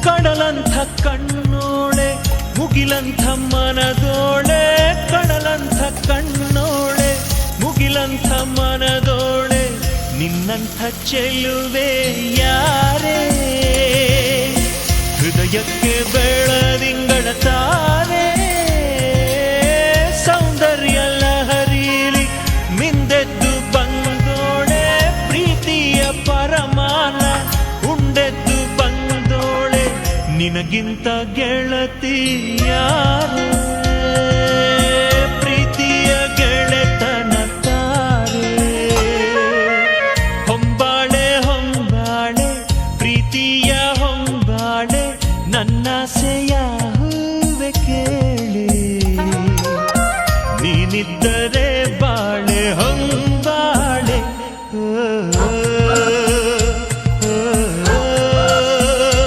ಕಡಲಂಥ ಕಣ್ಣೋಳೆ ಮುಗಿಲಂಥ ಮನದೋಳೆ, ಕಡಲಂಥ ಕಣ್ಣೋಳೆ ಮುಗಿಲಂಥ ಮನದೋಳೆ, ನಿನ್ನಂಥ ಚೆಲುವೆ ಯಾರೇ, ಹೃದಯಕ್ಕೆ ಬೆಳದಿಂಗಳ ತಾರೆ, ಸೌಂದರ್ಯ ಲಹರೀಲಿ ಮಿಂದೆದ್ದು ಬಂದೋಳೆ, ಪ್ರೀತಿಯ ಪರಮಾನ ಉಂಡೆದ್ದು ಬಂದೋಳೆ, ನಿನಗಿಂತ ಗೆಳತಿ ಯಾರೇ, ಪ್ರೀತಿಯ ಗೆಳೆತನ ತಾರೆ, ಹೊಂಬಾಳೆ ಹೊಂಬಾಳೆ ಪ್ರೀತಿಯ ಹೊಂಬಾಳೆ, ನನ್ನಾಸೆಯ ಹೂವೆ ಕೇಳಿ, ನೀನಿದ್ದರೆ